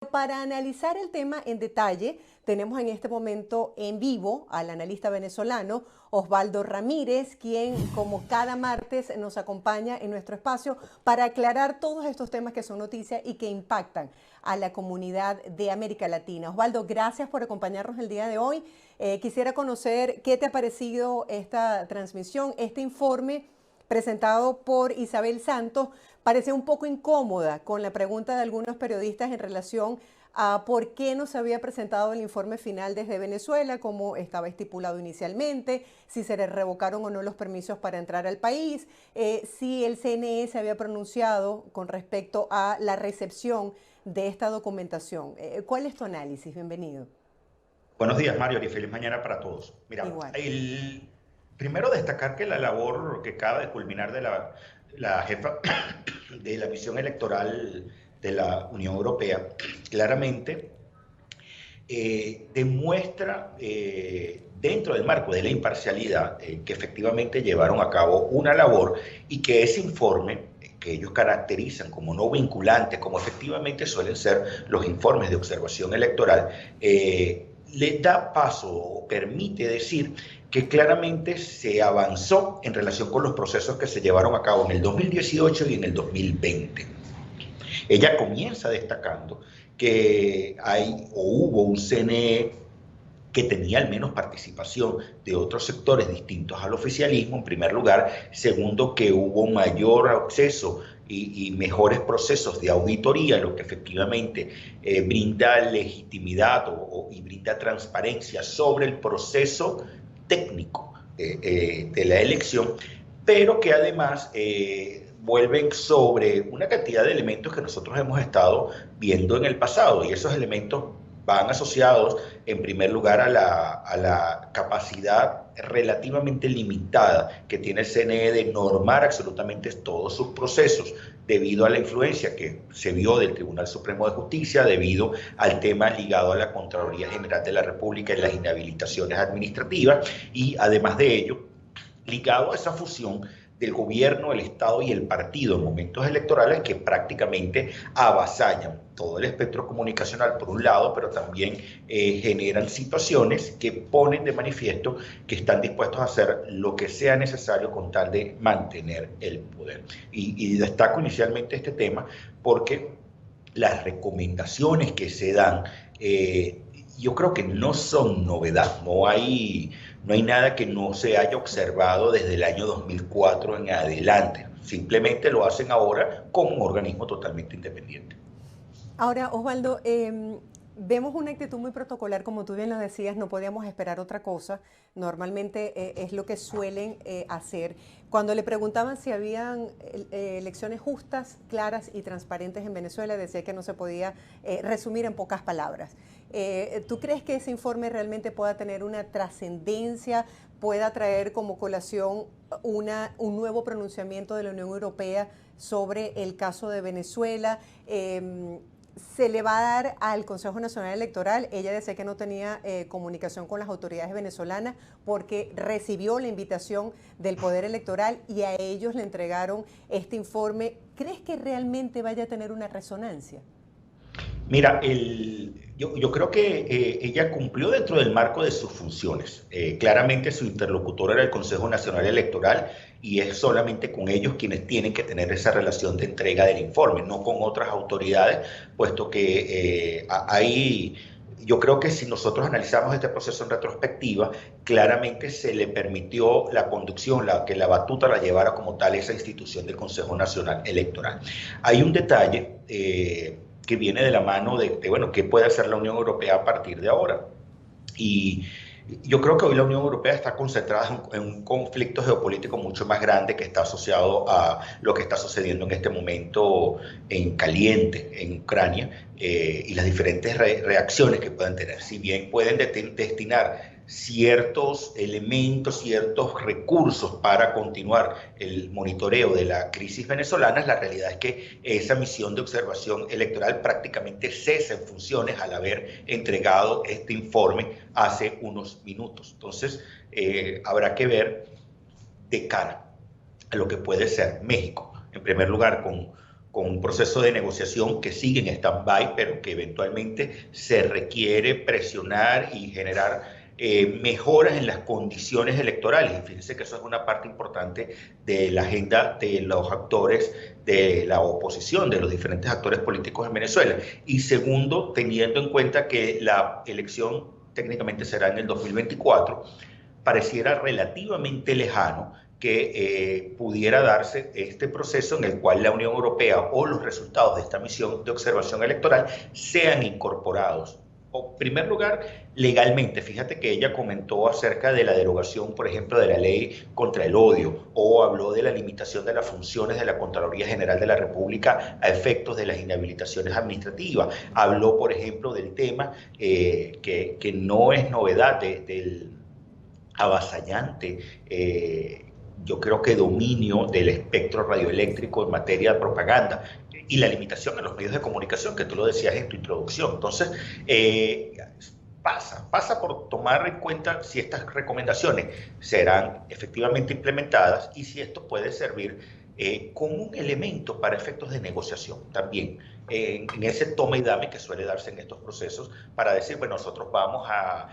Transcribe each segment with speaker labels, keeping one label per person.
Speaker 1: Para analizar el tema en detalle, tenemos en este momento en vivo al analista venezolano Osvaldo Ramírez, quien como cada martes nos acompaña en nuestro espacio para aclarar todos estos temas que son noticias y que impactan a la comunidad de América Latina. Osvaldo, gracias por acompañarnos el día de hoy. Quisiera conocer qué te ha parecido esta transmisión, este informe presentado por Isabel Santos. Parece un poco incómoda con la pregunta de algunos periodistas en relación a por qué no se había presentado el informe final desde Venezuela, como estaba estipulado inicialmente, si se le revocaron o no los permisos para entrar al país, si el CNE se había pronunciado con respecto a la recepción de esta documentación. ¿Cuál es tu análisis? Bienvenido.
Speaker 2: Buenos días, Mario, y feliz mañana para todos. Mira,
Speaker 1: Igual.
Speaker 2: primero destacar que la labor que acaba de culminar de la jefa de la misión electoral de la Unión Europea claramente demuestra dentro del marco de la imparcialidad que efectivamente llevaron a cabo una labor y que ese informe que ellos caracterizan como no vinculante, como efectivamente suelen ser los informes de observación electoral, le da paso o permite decir que claramente se avanzó en relación con los procesos que se llevaron a cabo en el 2018 y en el 2020. Ella comienza destacando que hay o hubo un CNE que tenía al menos participación de otros sectores distintos al oficialismo, en primer lugar. Segundo, que hubo mayor acceso y mejores procesos de auditoría, lo que efectivamente brinda legitimidad y brinda transparencia sobre el proceso técnico de la elección, pero que además vuelven sobre una cantidad de elementos que nosotros hemos estado viendo en el pasado, y esos elementos van asociados en primer lugar a la capacidad relativamente limitada que tiene el CNE de normar absolutamente todos sus procesos debido a la influencia que se vio del Tribunal Supremo de Justicia, debido al tema ligado a la Contraloría General de la República y las inhabilitaciones administrativas, y además de ello, ligado a esa fusión del gobierno, el Estado y el partido en momentos electorales que prácticamente avasallan todo el espectro comunicacional por un lado, pero también generan situaciones que ponen de manifiesto que están dispuestos a hacer lo que sea necesario con tal de mantener el poder. Y destaco inicialmente este tema porque las recomendaciones que se dan, yo creo que no son novedad, no hay nada que no se haya observado desde el año 2004 en adelante. Simplemente lo hacen ahora como un organismo totalmente independiente.
Speaker 1: Ahora, Osvaldo, vemos una actitud muy protocolar, como tú bien lo decías, no podíamos esperar otra cosa. Normalmente es lo que suelen hacer. Cuando le preguntaban si habían elecciones justas, claras y transparentes en Venezuela, decía que no se podía resumir en pocas palabras. ¿Tú crees que ese informe realmente pueda tener una trascendencia, pueda traer como colación un nuevo pronunciamiento de la Unión Europea sobre el caso de Venezuela? Se le va a dar al Consejo Nacional Electoral. Ella decía que no tenía comunicación con las autoridades venezolanas porque recibió la invitación del Poder Electoral y a ellos le entregaron este informe. ¿Crees que realmente vaya a tener una resonancia?
Speaker 2: Mira, yo creo que ella cumplió dentro del marco de sus funciones. Claramente su interlocutor era el Consejo Nacional Electoral y es solamente con ellos quienes tienen que tener esa relación de entrega del informe, no con otras autoridades, puesto que hay... Yo creo que si nosotros analizamos este proceso en retrospectiva, claramente se le permitió la conducción, que la batuta la llevara como tal esa institución del Consejo Nacional Electoral. Hay un detalle que viene de la mano bueno, qué puede hacer la Unión Europea a partir de ahora. Y yo creo que hoy la Unión Europea está concentrada en un conflicto geopolítico mucho más grande que está asociado a lo que está sucediendo en este momento en caliente, en Ucrania, y las diferentes reacciones que pueden tener. Si bien pueden destinar ciertos elementos, ciertos recursos para continuar el monitoreo de la crisis venezolana, la realidad es que esa misión de observación electoral prácticamente cesa en funciones al haber entregado este informe hace unos minutos. Entonces, habrá que ver de cara a lo que puede ser México, en primer lugar con un proceso de negociación que sigue en stand-by, pero que eventualmente se requiere presionar y generar mejoras en las condiciones electorales. Y fíjense que eso es una parte importante de la agenda de los actores de la oposición, de los diferentes actores políticos en Venezuela. Y segundo, teniendo en cuenta que la elección técnicamente será en el 2024, pareciera relativamente lejano que pudiera darse este proceso en el cual la Unión Europea o los resultados de esta misión de observación electoral sean incorporados. En primer lugar, legalmente, fíjate que ella comentó acerca de la derogación, por ejemplo, de la ley contra el odio, o habló de la limitación de las funciones de la Contraloría General de la República a efectos de las inhabilitaciones administrativas. Habló, por ejemplo, del tema que no es novedad del avasallante, yo creo que dominio del espectro radioeléctrico en materia de propaganda y la limitación en los medios de comunicación, que tú lo decías en tu introducción. Entonces, pasa por tomar en cuenta si estas recomendaciones serán efectivamente implementadas y si esto puede servir como un elemento para efectos de negociación también, en ese toma y dame que suele darse en estos procesos, para decir, bueno, nosotros vamos a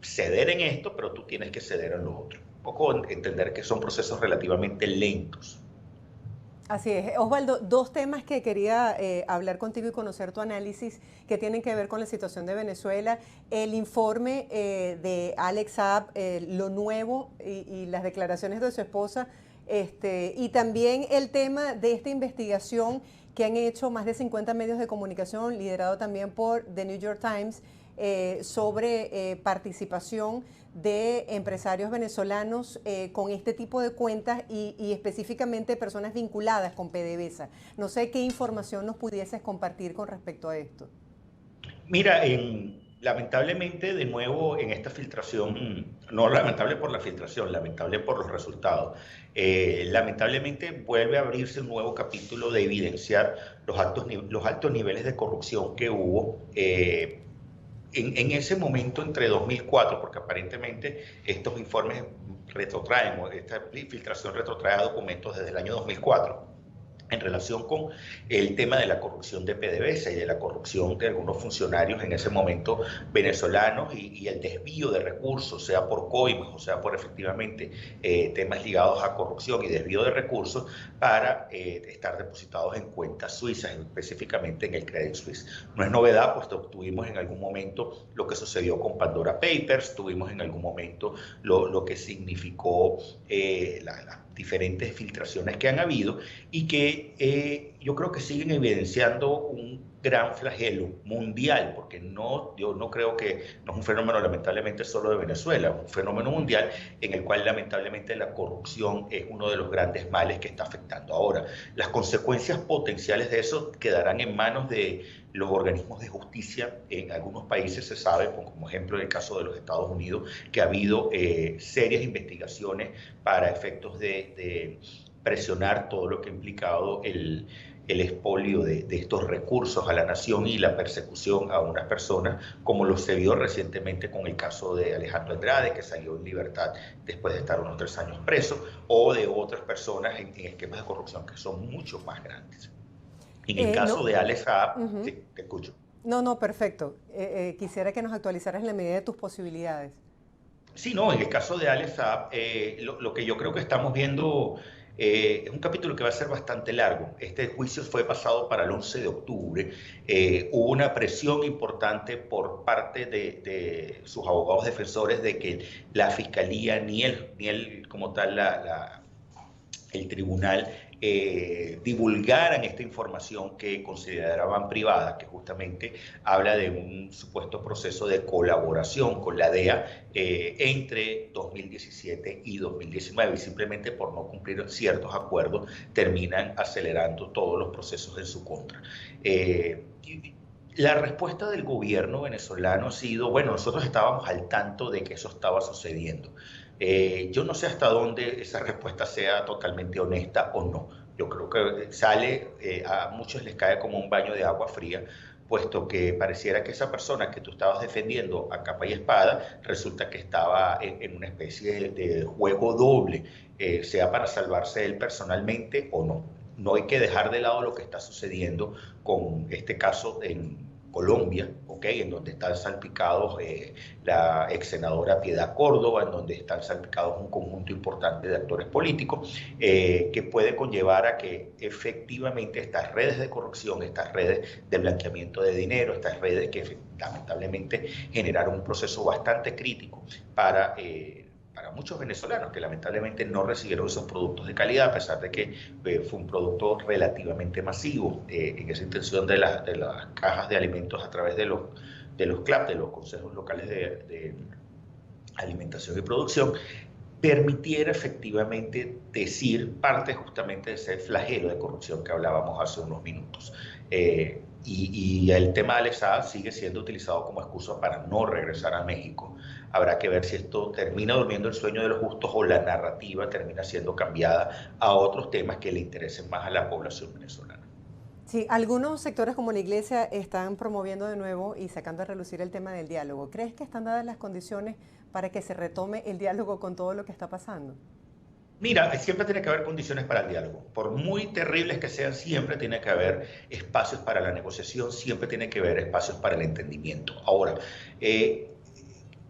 Speaker 2: ceder en esto, pero tú tienes que ceder en lo otro. Un poco entender que son procesos relativamente lentos.
Speaker 1: Así es. Osvaldo, dos temas que quería hablar contigo y conocer tu análisis que tienen que ver con la situación de Venezuela. El informe de Alex Saab, lo nuevo y las declaraciones de su esposa, y también el tema de esta investigación que han hecho más de 50 medios de comunicación, liderado también por The New York Times, sobre participación de empresarios venezolanos con este tipo de cuentas y específicamente personas vinculadas con PDVSA. No sé qué información nos pudieses compartir con respecto a esto.
Speaker 2: Mira, lamentablemente, de nuevo, en esta filtración, no lamentable por la filtración, lamentable por los resultados, lamentablemente vuelve a abrirse un nuevo capítulo de evidenciar los altos niveles de corrupción que hubo en ese momento entre 2004, porque aparentemente estos informes retrotraen, esta filtración retrotrae documentos desde el año 2004, en relación con el tema de la corrupción de PDVSA y de la corrupción de algunos funcionarios en ese momento venezolanos y el desvío de recursos, sea por coimas o sea por efectivamente temas ligados a corrupción y desvío de recursos para estar depositados en cuentas suizas, específicamente en el Credit Suisse. No es novedad, pues tuvimos en algún momento lo que sucedió con Pandora Papers, tuvimos en algún momento lo que significó la diferentes filtraciones que han habido y que yo creo que siguen evidenciando un gran flagelo mundial, porque yo no creo que no es un fenómeno lamentablemente solo de Venezuela, es un fenómeno mundial en el cual lamentablemente la corrupción es uno de los grandes males que está afectando. Ahora, las consecuencias potenciales de eso quedarán en manos de los organismos de justicia. En algunos países se sabe, como ejemplo en el caso de los Estados Unidos, que ha habido serias investigaciones para efectos de presionar todo lo que ha implicado el expolio de estos recursos a la nación y la persecución a unas personas, como lo se vio recientemente con el caso de Alejandro Andrade, que salió en libertad después de estar unos 3 años preso, o de otras personas en esquemas de corrupción que son mucho más grandes. En el caso de Alex Saab, sí, te escucho.
Speaker 1: No, perfecto. Quisiera que nos actualizaras en la medida de tus posibilidades.
Speaker 2: Sí, no, en el caso de Alex Saab, lo que yo creo que estamos viendo es un capítulo que va a ser bastante largo. Este juicio fue pasado para el 11 de octubre. Hubo una presión importante por parte de sus abogados defensores de que la fiscalía ni él como tal, el tribunal, divulgaran esta información que consideraban privada, que justamente habla de un supuesto proceso de colaboración con la DEA entre 2017 y 2019, y simplemente por no cumplir ciertos acuerdos terminan acelerando todos los procesos en su contra. La respuesta del gobierno venezolano ha sido, bueno, nosotros estábamos al tanto de que eso estaba sucediendo. Yo no sé hasta dónde esa respuesta sea totalmente honesta o no. Yo creo que a muchos les cae como un baño de agua fría, puesto que pareciera que esa persona que tú estabas defendiendo a capa y espada resulta que estaba en una especie de juego doble, sea para salvarse él personalmente o no. no hay que dejar de lado lo que está sucediendo con este caso en Colombia, ¿okay? En donde están salpicados la ex senadora Piedad Córdoba, en donde están salpicados un conjunto importante de actores políticos, que puede conllevar a que efectivamente estas redes de corrupción, estas redes de blanqueamiento de dinero, estas redes que lamentablemente generaron un proceso bastante crítico para muchos venezolanos que lamentablemente no recibieron esos productos de calidad, a pesar de que fue un producto relativamente masivo en esa intención de las cajas de alimentos a través de los CLAP, de los consejos locales de alimentación y producción, permitiera efectivamente decir parte justamente de ese flagelo de corrupción que hablábamos hace unos minutos. Y el tema de Alex sigue siendo utilizado como excusa para no regresar a México. Habrá que ver si esto termina durmiendo el sueño de los justos o la narrativa termina siendo cambiada a otros temas que le interesen más a la población venezolana.
Speaker 1: Sí, algunos sectores como la Iglesia están promoviendo de nuevo y sacando a relucir el tema del diálogo. ¿Crees que están dadas las condiciones para que se retome el diálogo con todo lo que está pasando?
Speaker 2: Mira, siempre tiene que haber condiciones para el diálogo. Por muy terribles que sean, siempre tiene que haber espacios para la negociación, siempre tiene que haber espacios para el entendimiento. Ahora,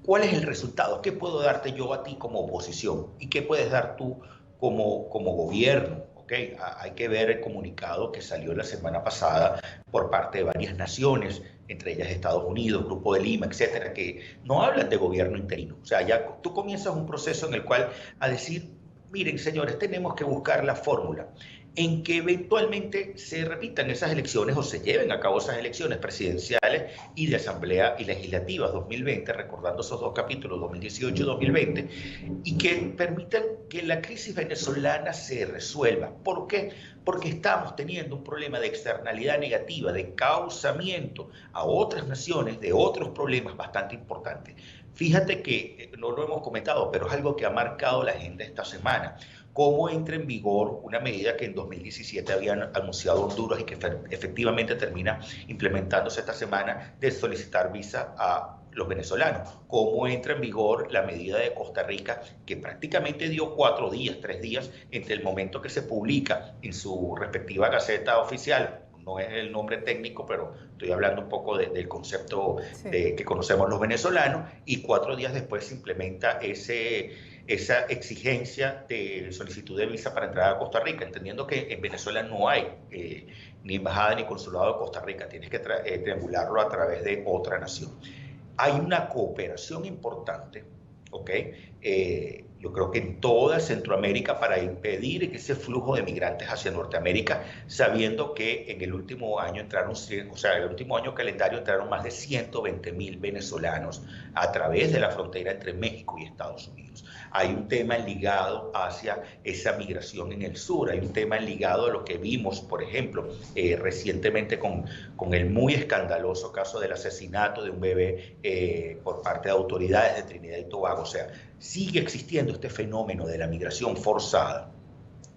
Speaker 2: ¿cuál es el resultado? ¿Qué puedo darte yo a ti como oposición? ¿Y qué puedes dar tú como gobierno? ¿Okay? Hay que ver el comunicado que salió la semana pasada por parte de varias naciones, entre ellas Estados Unidos, Grupo de Lima, etcétera, que no hablan de gobierno interino. O sea, ya tú comienzas un proceso en el cual a decir, miren, señores, tenemos que buscar la fórmula en que eventualmente se repitan esas elecciones o se lleven a cabo esas elecciones presidenciales y de asamblea y legislativas 2020, recordando esos dos capítulos, 2018 y 2020, y que permitan que la crisis venezolana se resuelva. ¿Por qué? Porque estamos teniendo un problema de externalidad negativa, de causamiento a otras naciones de otros problemas bastante importantes. Fíjate que no lo hemos comentado, pero es algo que ha marcado la agenda esta semana. Cómo entra en vigor una medida que en 2017 habían anunciado Honduras y que efectivamente termina implementándose esta semana de solicitar visa a los venezolanos. Cómo entra en vigor la medida de Costa Rica que prácticamente dio 4 días, 3 días entre el momento que se publica en su respectiva gaceta oficial. No es el nombre técnico, pero estoy hablando un poco del concepto que conocemos los venezolanos, y 4 días después se implementa esa exigencia de solicitud de visa para entrar a Costa Rica, entendiendo que en Venezuela no hay ni embajada ni consulado de Costa Rica, tienes que triangularlo a través de otra nación. Hay una cooperación importante, ¿ok? Yo creo que en toda Centroamérica para impedir ese flujo de migrantes hacia Norteamérica, sabiendo que en el último año entraron, o sea, el último año calendario entraron más de 120.000 venezolanos a través de la frontera entre México y Estados Unidos. Hay un tema ligado hacia esa migración en el sur, hay un tema ligado a lo que vimos, por ejemplo, recientemente con el muy escandaloso caso del asesinato de un bebé por parte de autoridades de Trinidad y Tobago. O sea, sigue existiendo este fenómeno de la migración forzada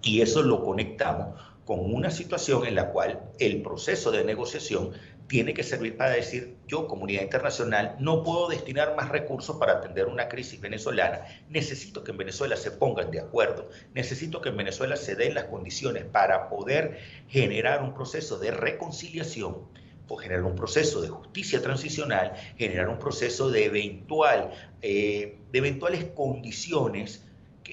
Speaker 2: y eso lo conectamos con una situación en la cual el proceso de negociación tiene que servir para decir, yo, comunidad internacional, no puedo destinar más recursos para atender una crisis venezolana. Necesito que en Venezuela se pongan de acuerdo. Necesito que en Venezuela se den las condiciones para poder generar un proceso de reconciliación, o generar un proceso de justicia transicional, generar un proceso de eventuales condiciones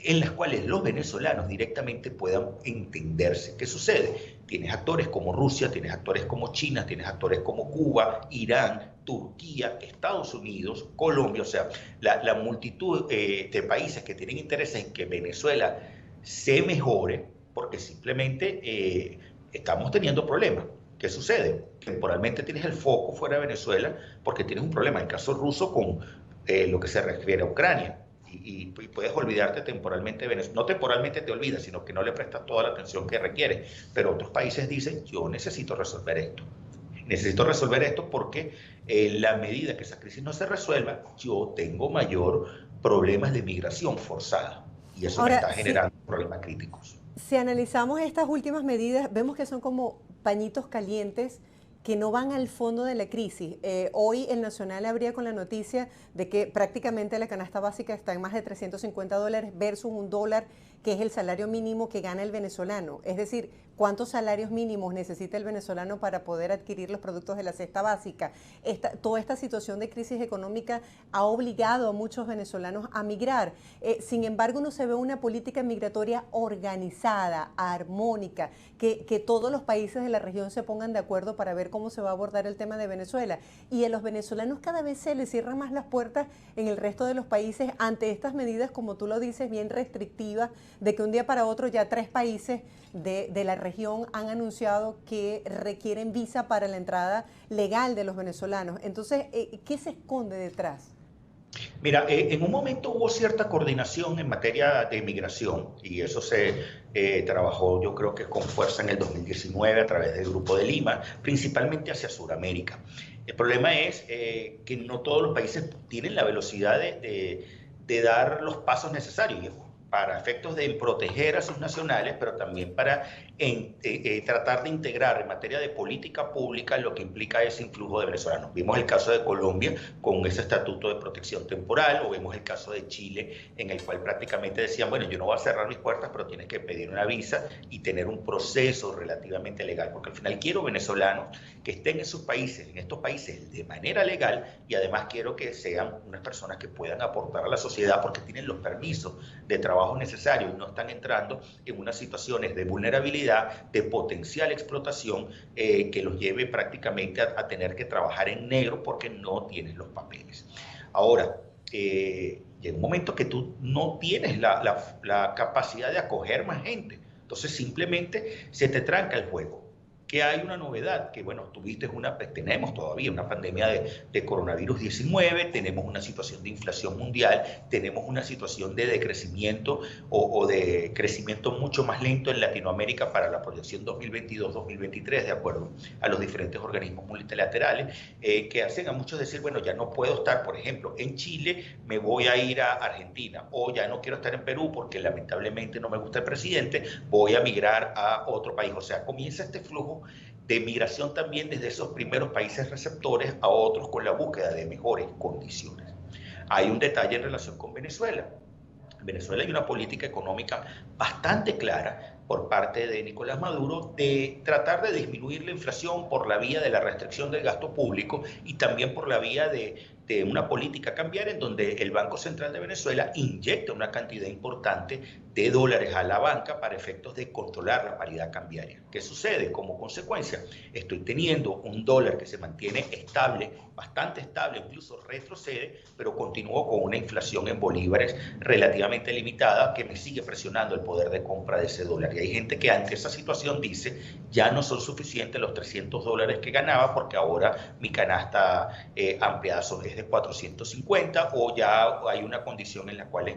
Speaker 2: en las cuales los venezolanos directamente puedan entenderse. ¿Qué sucede? Tienes actores como Rusia, tienes actores como China, tienes actores como Cuba, Irán, Turquía, Estados Unidos, Colombia, o sea, la multitud de países que tienen intereses en que Venezuela se mejore, porque simplemente estamos teniendo problemas. ¿Qué sucede? Temporalmente tienes el foco fuera de Venezuela porque tienes un problema, en el caso ruso, con lo que se refiere a Ucrania. Y puedes olvidarte temporalmente de Venezuela. No temporalmente te olvidas, sino que no le prestas toda la atención que requiere. Pero otros países dicen, yo necesito resolver esto. Necesito resolver esto porque en la medida que esa crisis no se resuelva, yo tengo mayor problemas de migración forzada. Y eso me está generando problemas críticos.
Speaker 1: Si analizamos estas últimas medidas, vemos que son como pañitos calientes que no van al fondo de la crisis. Hoy el Nacional abría con la noticia de que prácticamente la canasta básica está en más de $350 versus $1 que es el salario mínimo que gana el venezolano. Es decir, ¿cuántos salarios mínimos necesita el venezolano para poder adquirir los productos de la cesta básica? Toda esta situación de crisis económica ha obligado a muchos venezolanos a migrar. Sin embargo, no se ve una política migratoria organizada, armónica, que todos los países de la región se pongan de acuerdo para ver cómo se va a abordar el tema de Venezuela. Y a los venezolanos cada vez se les cierran más las puertas en el resto de los países ante estas medidas, como tú lo dices, bien restrictivas, de que un día para otro ya 3 países de la región han anunciado que requieren visa para la entrada legal de los venezolanos. Entonces, ¿qué se esconde detrás?
Speaker 2: Mira, en un momento hubo cierta coordinación en materia de migración y eso se trabajó yo creo que con fuerza en el 2019 a través del Grupo de Lima, principalmente hacia Sudamérica. El problema es que no todos los países tienen la velocidad de dar los pasos necesarios para efectos de proteger a sus nacionales, pero también para tratar de integrar en materia de política pública lo que implica ese influjo de venezolanos. Vimos el caso de Colombia con ese estatuto de protección temporal, o vemos el caso de Chile, en el cual prácticamente decían, bueno, yo no voy a cerrar mis puertas, pero tienes que pedir una visa y tener un proceso relativamente legal, porque al final quiero venezolanos que estén en sus países, en estos países, de manera legal, y además quiero que sean unas personas que puedan aportar a la sociedad porque tienen los permisos de trabajo necesarios y no están entrando en unas situaciones de vulnerabilidad, de potencial explotación que los lleve prácticamente a tener que trabajar en negro porque no tienes los papeles. Ahora, llega un momento que tú no tienes la capacidad de acoger más gente, entonces simplemente se te tranca el juego. Que hay una novedad, que bueno, tenemos todavía una pandemia de coronavirus 19, tenemos una situación de inflación mundial, tenemos una situación de decrecimiento o de crecimiento mucho más lento en Latinoamérica para la proyección 2022-2023, de acuerdo a los diferentes organismos multilaterales, que hacen a muchos decir, bueno, ya no puedo estar, por ejemplo, en Chile, me voy a ir a Argentina, o ya no quiero estar en Perú porque lamentablemente no me gusta el presidente, voy a migrar a otro país. O sea, comienza este flujo de migración también desde esos primeros países receptores a otros con la búsqueda de mejores condiciones. Hay un detalle en relación con Venezuela. En Venezuela hay una política económica bastante clara por parte de Nicolás Maduro de tratar de disminuir la inflación por la vía de la restricción del gasto público y también por la vía de una política cambiaria en donde el Banco Central de Venezuela inyecta una cantidad importante de dólares a la banca para efectos de controlar la paridad cambiaria. ¿Qué sucede? Como consecuencia, estoy teniendo un dólar que se mantiene estable, bastante estable, incluso retrocede, pero continúo con una inflación en bolívares relativamente limitada que me sigue presionando el poder de compra de ese dólar. Y hay gente que ante esa situación dice, ya no son suficientes los $300 que ganaba porque ahora mi canasta ampliada es de 450 o ya hay una condición en la cual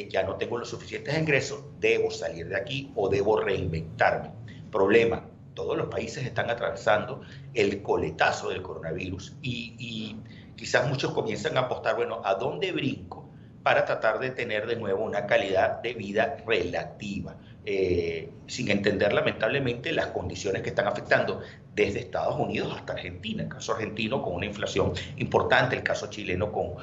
Speaker 2: ya no tengo los suficientes ingresos, debo salir de aquí o debo reinventarme. Problema, todos los países están atravesando el coletazo del coronavirus y quizás muchos comienzan a apostar, bueno, ¿a dónde brinco para tratar de tener de nuevo una calidad de vida relativa? Sin entender lamentablemente las condiciones que están afectando desde Estados Unidos hasta Argentina, el caso argentino con una inflación importante, el caso chileno con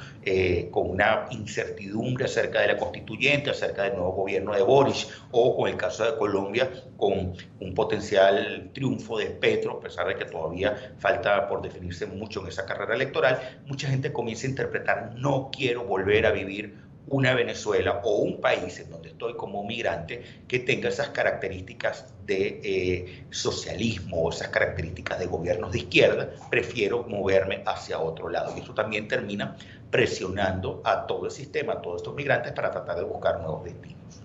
Speaker 2: una incertidumbre acerca de la constituyente, acerca del nuevo gobierno de Boric, o con el caso de Colombia con un potencial triunfo de Petro, a pesar de que todavía falta por definirse mucho en esa carrera electoral. Mucha gente comienza a interpretar, no quiero volver a vivir una Venezuela o un país en donde estoy como migrante que tenga esas características de socialismo o esas características de gobiernos de izquierda, prefiero moverme hacia otro lado. Y eso también termina presionando a todo el sistema, a todos estos migrantes para tratar de buscar nuevos destinos.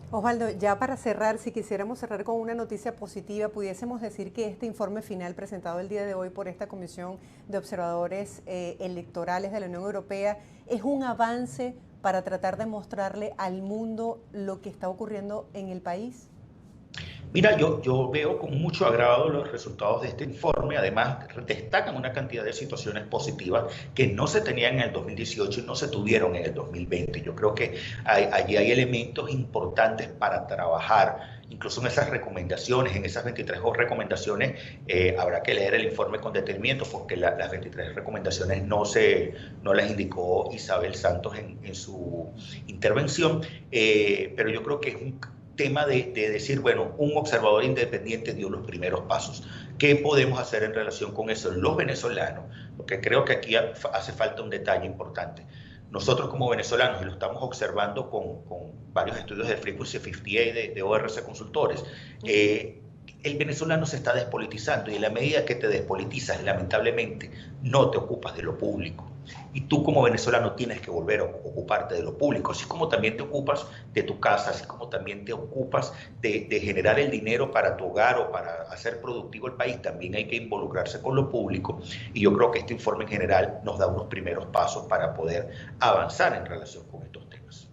Speaker 1: Osvaldo, ya para cerrar, si quisiéramos cerrar con una noticia positiva, pudiésemos decir que este informe final presentado el día de hoy por esta Comisión de Observadores Electorales de la Unión Europea es un avance para tratar de mostrarle al mundo lo que está ocurriendo en el país.
Speaker 2: Mira, yo veo con mucho agrado los resultados de este informe. Además, destacan una cantidad de situaciones positivas que no se tenían en el 2018 y no se tuvieron en el 2020. Yo creo que allí hay elementos importantes para trabajar. Incluso en esas recomendaciones, en esas 23 recomendaciones, habrá que leer el informe con detenimiento porque las 23 recomendaciones no las indicó Isabel Santos en su intervención, pero yo creo que es un tema de decir, bueno, un observador independiente dio los primeros pasos. ¿Qué podemos hacer en relación con eso? Los venezolanos, porque creo que aquí hace falta un detalle importante. Nosotros como venezolanos, y lo estamos observando con varios estudios de Frequency 58 de ORC Consultores, el venezolano se está despolitizando y en la medida que te despolitizas, lamentablemente, no te ocupas de lo público. Y tú como venezolano tienes que volver a ocuparte de lo público, así como también te ocupas de tu casa, así como también te ocupas de generar el dinero para tu hogar o para hacer productivo el país, también hay que involucrarse con lo público. Y yo creo que este informe en general nos da unos primeros pasos para poder avanzar en relación con estos temas.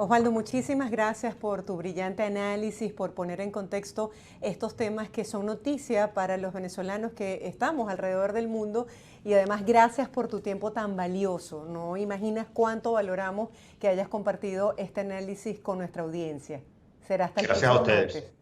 Speaker 1: Osvaldo, muchísimas gracias por tu brillante análisis, por poner en contexto estos temas que son noticia para los venezolanos que estamos alrededor del mundo y además gracias por tu tiempo tan valioso. No imaginas cuánto valoramos que hayas compartido este análisis con nuestra audiencia. Será hasta el
Speaker 2: Gracias a
Speaker 1: próximo
Speaker 2: ustedes.
Speaker 1: martes.